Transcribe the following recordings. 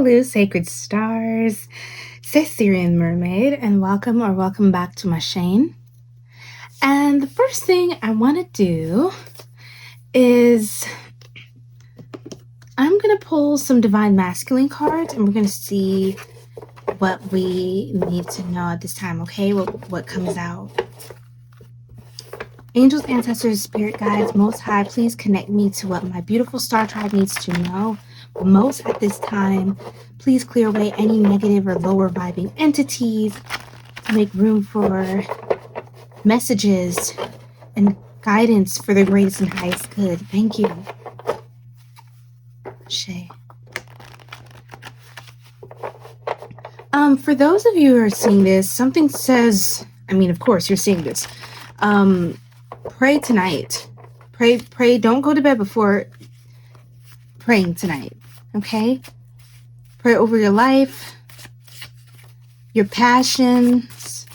Salut, sacred stars. C'est Sirian Mermaid, and welcome back to my chain. And the first thing I want to do is I'm going to pull some divine masculine cards, and we're going to see what we need to know at this time, okay? What comes out. Angels, ancestors, spirit guides, most high, please connect me to what my beautiful star tribe needs to know most at this time. Please clear away any negative or lower vibing entities. Make room for messages and guidance for the greatest and highest good. Thank you. Shay. For those of you who are seeing this, something says, of course you're seeing this. Pray tonight. Pray. Don't go to bed before praying tonight. Okay? Pray over your life, your passions,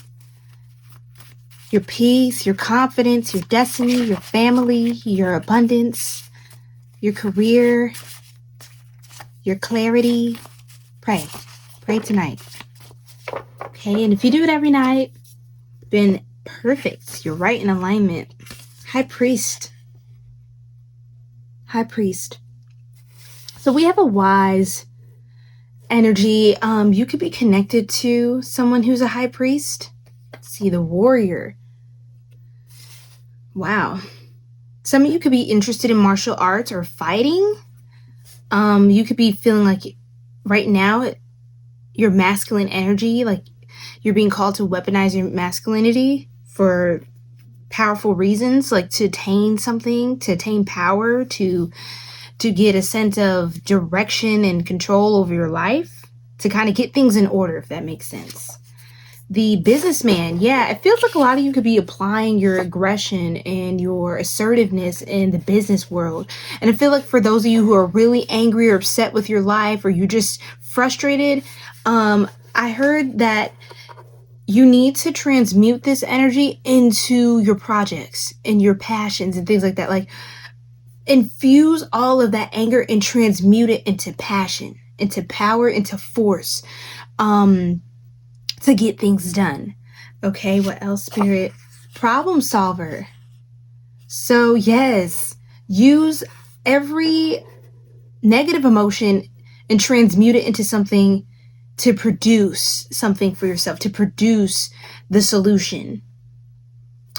your peace, your confidence, your destiny, your family, your abundance, your career, your clarity. Pray. Pray tonight. Okay? And if you do it every night, then perfect. You're right in alignment. High Priest. High Priest. So we have a wise energy. You could be connected to someone who's a high priest. See, the warrior. Wow. Some of you could be interested in martial arts or fighting. You could be feeling like right now your masculine energy, like you're being called to weaponize your masculinity for powerful reasons, like to attain something, to attain power, to get a sense of direction and control over your life, to kind of get things in order, if that makes sense. The businessman, yeah, it feels like a lot of you could be applying your aggression and your assertiveness in the business world. And I feel like for those of you who are really angry or upset with your life, or you're just frustrated, I heard that you need to transmute this energy into your projects and your passions and things like that. Like, infuse all of that anger and transmute it into passion, into power, into force, to get things done. Okay, what else, Spirit? Problem solver. So yes, use every negative emotion and transmute it into something to produce something for yourself, to produce the solution,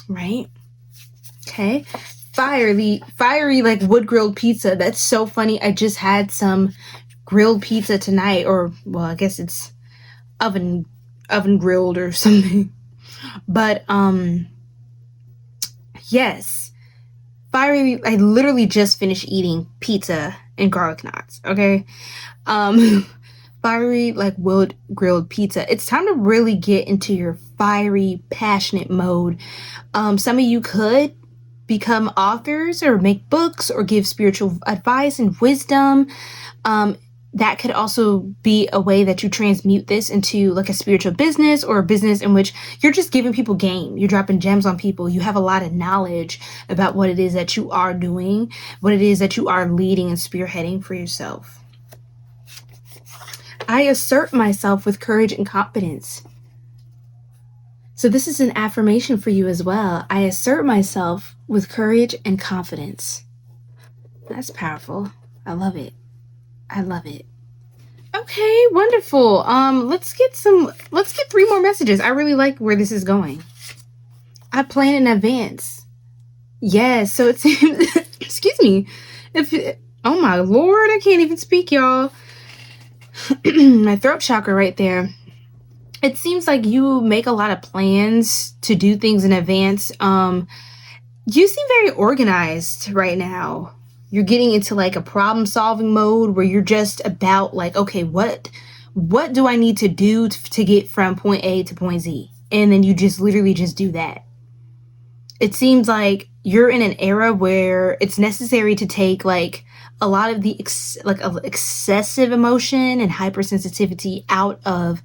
right? Okay. Fiery like wood grilled pizza. That's so funny. I just had some grilled pizza tonight, or well, I guess it's oven grilled or something. But yes, fiery. I literally just finished eating pizza and garlic knots. Okay. Fiery like wood grilled pizza. It's time to really get into your fiery, passionate mode. Some of you could become authors or make books or give spiritual advice and wisdom. That could also be a way that you transmute this into like a spiritual business, or a business in which you're just giving people game. You're dropping gems on people. You have a lot of knowledge about what it is that you are doing, what it is that you are leading and spearheading for yourself. I assert myself with courage and confidence. So this is an affirmation for you as well. I assert myself with courage and confidence. That's powerful. I love it. I love it. Okay, wonderful. Let's get 3 more messages. I really like where this is going. I plan in advance. Yes, so it seems excuse me. Oh my Lord, I can't even speak, y'all. My throat chakra right there. It seems like you make a lot of plans to do things in advance. You seem very organized right now. You're getting into like a problem solving mode where you're just about like, okay, what do I need to do to get from point A to point Z? And then you just literally just do that. It seems like you're in an era where it's necessary to take like a lot of the excessive emotion and hypersensitivity out of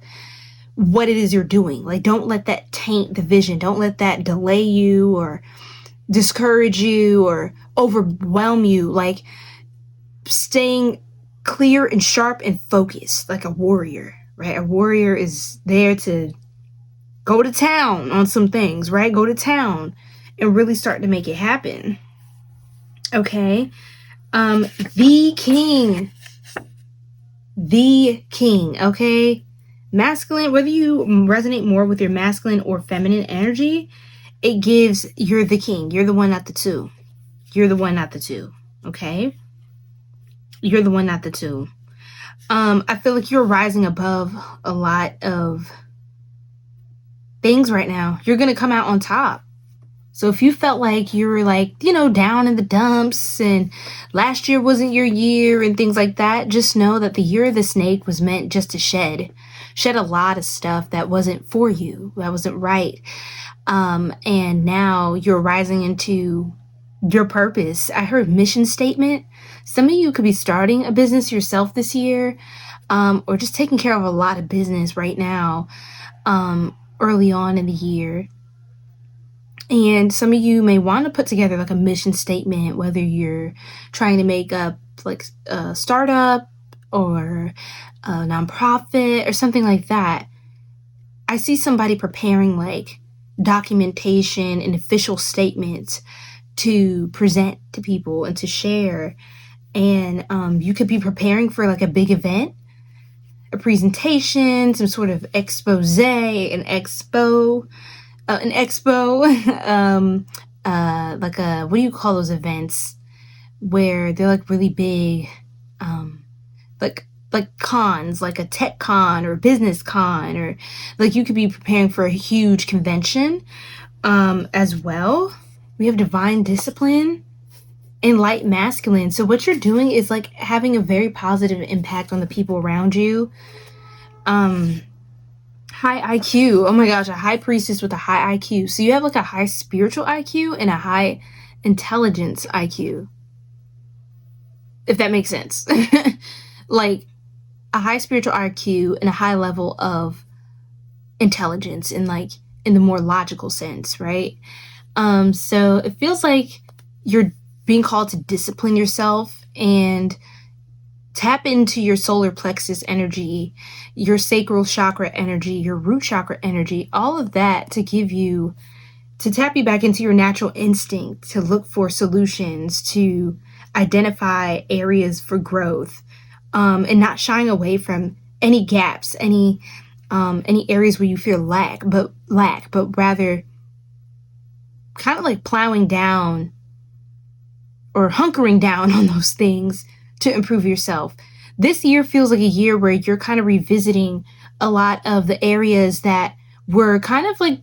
what it is you're doing. Like, don't let that taint the vision. Don't let that delay you or discourage you or overwhelm you. Like, staying clear and sharp and focused, like a warrior, right? A warrior is there to go to town on some things, right? Go to town and really start to make it happen. Okay. The king, okay? Masculine, whether you resonate more with your masculine or feminine energy, it gives you're the king. You're the one, not the two. You're the one, not the two. Okay? You're the one, not the two. I feel like you're rising above a lot of things right now. You're going to come out on top. So if you felt like you were like, you know, down in the dumps and last year wasn't your year and things like that, just know that the year of the snake was meant just to shed a lot of stuff that wasn't for you, that wasn't right. And now you're rising into your purpose. I heard mission statement. Some of you could be starting a business yourself this year, or just taking care of a lot of business right now, early on in the year. And some of you may want to put together like a mission statement, whether you're trying to make up like a startup or a nonprofit or something like that. I see somebody preparing like documentation and official statements to present to people and to share. And you could be preparing for like a big event, a presentation, some sort of expose, an expo, like a, what do you call those events where they're like really big, like cons, like a tech con or business con, or like you could be preparing for a huge convention as well. We have divine discipline and light masculine. So what you're doing is like having a very positive impact on the people around you. High IQ. Oh my gosh, a high priestess with a high IQ. So you have like a high spiritual IQ and a high intelligence IQ. If that makes sense. Like a high spiritual IQ and a high level of intelligence in like in the more logical sense, right? So it feels like you're being called to discipline yourself and tap into your solar plexus energy, your sacral chakra energy, your root chakra energy, all of that to tap you back into your natural instinct to look for solutions, to identify areas for growth, and not shying away from any gaps, any areas where you feel lack, but rather kind of like plowing down or hunkering down on those things to improve yourself. This year feels like a year where you're kind of revisiting a lot of the areas that were kind of like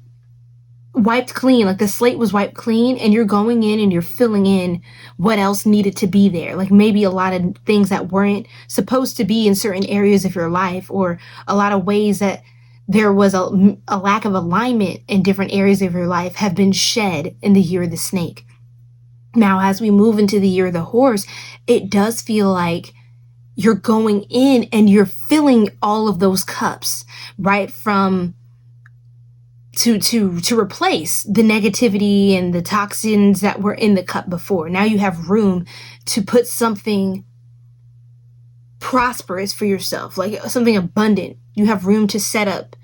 wiped clean, like the slate was wiped clean, and you're going in and you're filling in what else needed to be there. Like maybe a lot of things that weren't supposed to be in certain areas of your life, or a lot of ways that there was a lack of alignment in different areas of your life have been shed in the year of the snake. Now, as we move into the year of the horse, it does feel like you're going in and you're filling all of those cups, right? From to replace the negativity and the toxins that were in the cup before. Now you have room to put something prosperous for yourself, like something abundant. You have room to set up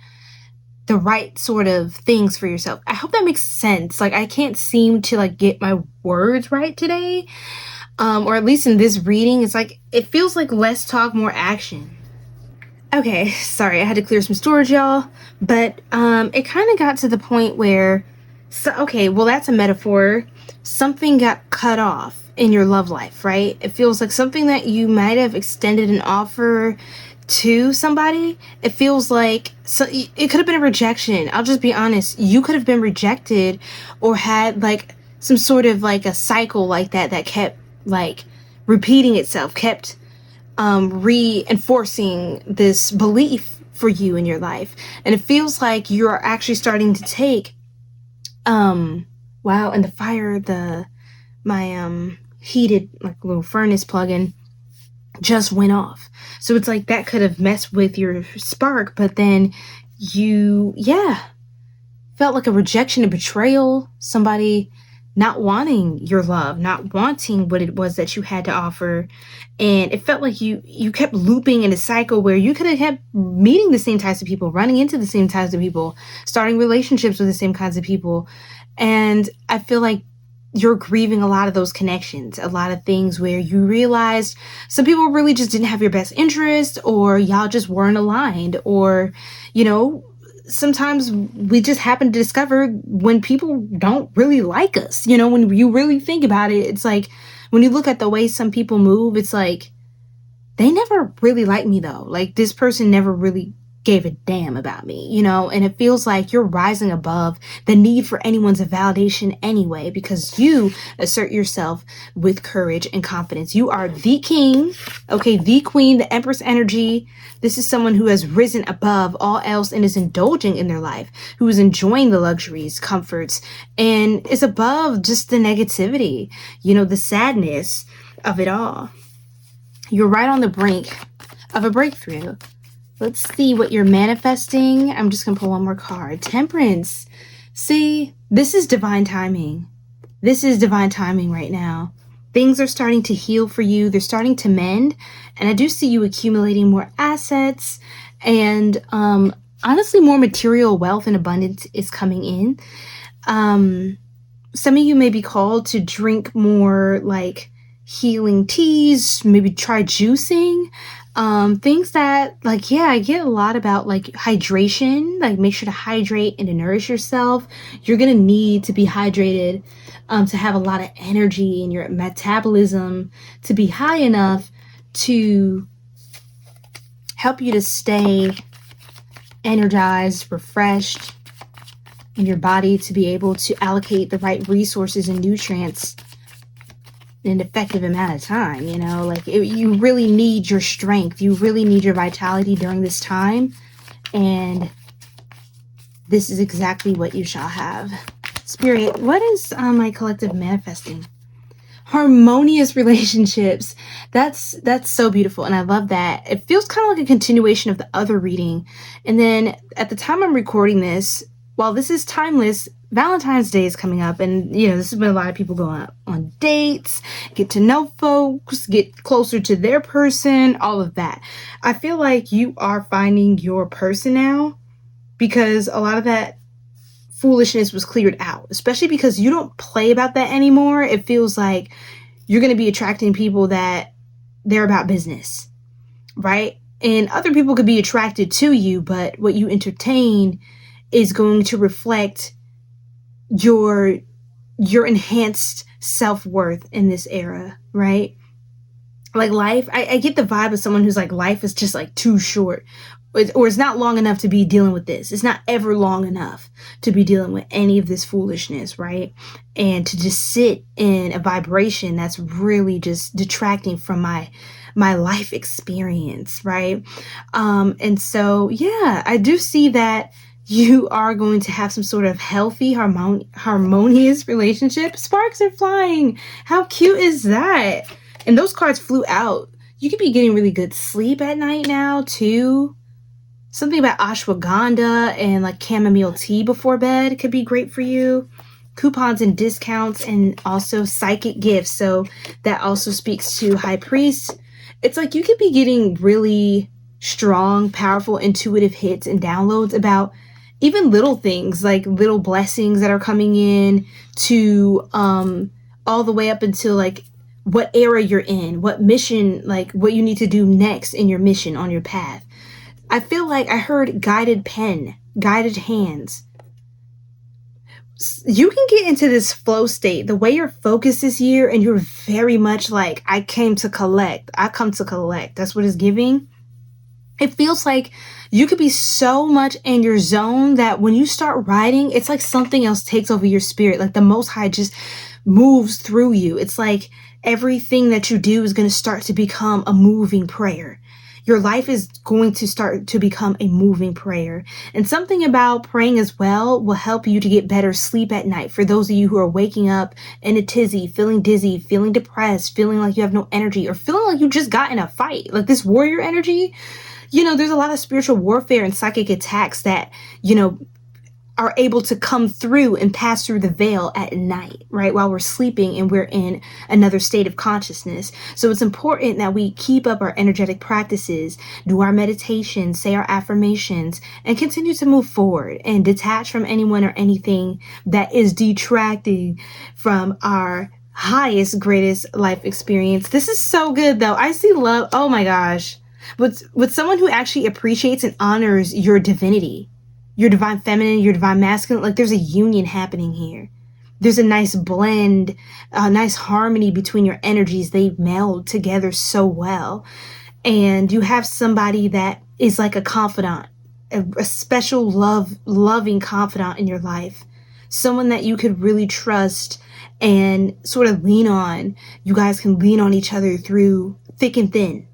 the right sort of things for yourself. I hope that makes sense. Like I can't seem to like get my words right today. Or at least in this reading, it's like, it feels like less talk, more action. Okay, sorry, I had to clear some storage, y'all. But it kind of got to the point where, okay, well, that's a metaphor. Something got cut off in your love life, right? It feels like something that you might have extended an offer to somebody. It feels like it could have been a rejection. I'll just be honest. You could have been rejected or had like some sort of like a cycle like that kept like repeating itself, kept reinforcing this belief for you in your life. And it feels like you're actually starting to take wow, and the fire, my heated like little furnace plug-in just went off. So it's like that could have messed with your spark, but then you felt like a rejection, a betrayal. Somebody not wanting your love, not wanting what it was that you had to offer. And it felt like you kept looping in a cycle where you could have kept meeting the same types of people, running into the same types of people, starting relationships with the same kinds of people. And I feel like you're grieving a lot of those connections, a lot of things where you realized some people really just didn't have your best interest, or y'all just weren't aligned, or, you know, sometimes we just happen to discover when people don't really like us. You know, when you really think about it, it's like when you look at the way some people move, it's like they never really liked me though. Like this person never really gave a damn about me, you know, and it feels like you're rising above the need for anyone's validation anyway, because you assert yourself with courage and confidence. You are the king, okay, the queen, the empress energy. This is someone who has risen above all else and is indulging in their life, who is enjoying the luxuries, comforts, and is above just the negativity, you know, the sadness of it all. You're right on the brink of a breakthrough. Let's see what you're manifesting. I'm just going to pull one more card. Temperance. See, this is divine timing. This is divine timing right now. Things are starting to heal for you. They're starting to mend. And I do see you accumulating more assets. And honestly, more material wealth and abundance is coming in. Some of you may be called to drink more like healing teas, maybe try juicing. Things that like, yeah, I get a lot about like hydration, like make sure to hydrate and to nourish yourself. You're going to need to be hydrated, to have a lot of energy in your metabolism to be high enough to help you to stay energized, refreshed, and your body to be able to allocate the right resources and nutrients in an effective amount of time. You know, like you really need your strength. You really need your vitality during this time. And this is exactly what you shall have. Spirit, what is my collective manifesting? Harmonious relationships. That's so beautiful. And I love that. It feels kind of like a continuation of the other reading. And then at the time I'm recording this, while this is timeless, Valentine's Day is coming up, and you know, this has been a lot of people going out on dates, get to know folks, get closer to their person, all of that. I feel like you are finding your person now, because a lot of that foolishness was cleared out, especially because you don't play about that anymore. It feels like you're going to be attracting people that they're about business, right? And other people could be attracted to you, but what you entertain is going to reflect your enhanced self-worth in this era, right? Like life, I get the vibe of someone who's like, life is just like too short, or it's not long enough to be dealing with this. It's not ever long enough to be dealing with any of this foolishness, right? And to just sit in a vibration that's really just detracting from my life experience, right? And so, yeah, I do see that you are going to have some sort of healthy, harmonious relationship. Sparks are flying. How cute is that? And those cards flew out. You could be getting really good sleep at night now, too. Something about ashwagandha and like chamomile tea before bed could be great for you. Coupons and discounts, and also psychic gifts. So that also speaks to High Priest. It's like you could be getting really strong, powerful, intuitive hits and downloads about even little things, like little blessings that are coming in, to all the way up until like what era you're in, what mission, like what you need to do next in your mission on your path. I feel like I heard guided pen, guided hands. You can get into this flow state, the way you're focused this year, and you're very much like, I come to collect. That's what it's giving. It feels like you could be so much in your zone that when you start writing, it's like something else takes over your spirit. Like the Most High just moves through you. It's like everything that you do is going to start to become a moving prayer. Your life is going to start to become a moving prayer. And something about praying as well will help you to get better sleep at night. For those of you who are waking up in a tizzy, feeling dizzy, feeling depressed, feeling like you have no energy, or feeling like you just got in a fight, like this warrior energy. You know, there's a lot of spiritual warfare and psychic attacks that, you know, are able to come through and pass through the veil at night, right? While we're sleeping and we're in another state of consciousness. So it's important that we keep up our energetic practices, do our meditations, say our affirmations, and continue to move forward and detach from anyone or anything that is detracting from our highest, greatest life experience. This is so good though. I see love. Oh my gosh. With someone who actually appreciates and honors your divinity, your divine feminine, your divine masculine. Like there's a union happening here. There's a nice blend, a nice harmony between your energies. They meld together so well. And you have somebody that is like a confidant, a special loving confidant in your life. Someone that you could really trust and sort of lean on. You guys can lean on each other through thick and thin.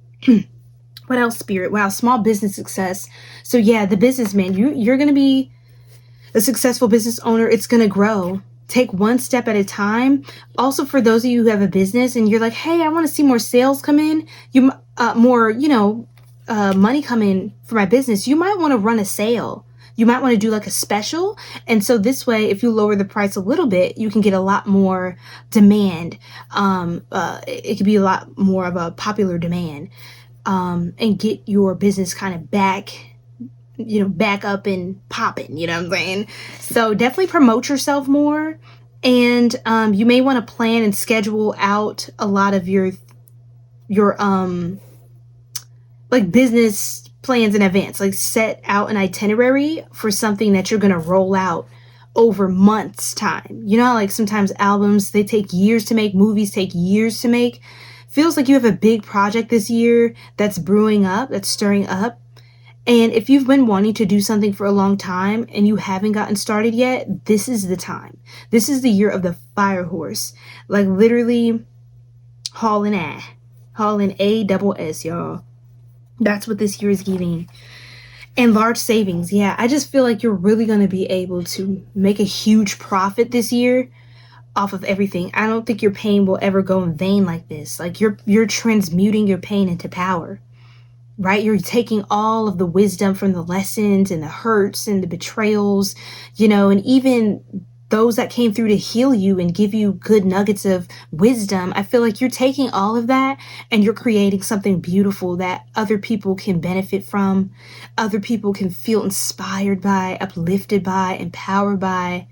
What else, Spirit? Wow, small business success. So yeah, the businessman, you're going to be a successful business owner. It's going to grow. Take one step at a time. Also, for those of you who have a business and you're like, hey, I want to see more sales come in, more money come in for my business. You might want to run a sale. You might want to do like a special. And so this way, if you lower the price a little bit, you can get a lot more demand. It could be a lot more of a popular demand. And get your business kind of back up and popping, you know what I'm saying? So definitely promote yourself more. And, you may want to plan and schedule out a lot of your like business plans in advance, like set out an itinerary for something that you're going to roll out over months time. You know, like sometimes albums, they take years to make, movies take years to make. Feels like you have a big project this year that's brewing up, that's stirring up. And if you've been wanting to do something for a long time and you haven't gotten started yet, this is the time. This is the year of the fire horse. Like literally hauling ASS, y'all. That's what this year is giving. And large savings. Yeah, I just feel like you're really going to be able to make a huge profit this year off of everything. I don't think your pain will ever go in vain like this. Like you're transmuting your pain into power, right? You're taking all of the wisdom from the lessons and the hurts and the betrayals, and even those that came through to heal you and give you good nuggets of wisdom. I feel like you're taking all of that and you're creating something beautiful that other people can benefit from. Other people can feel inspired by, uplifted by, empowered by,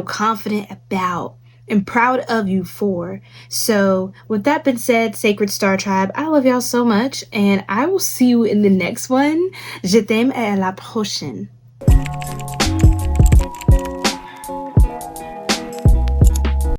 confident about, and proud of you for. So with that being said, Sacred Star Tribe, I love y'all so much, and I will see you in the next one. Je t'aime et à la prochaine.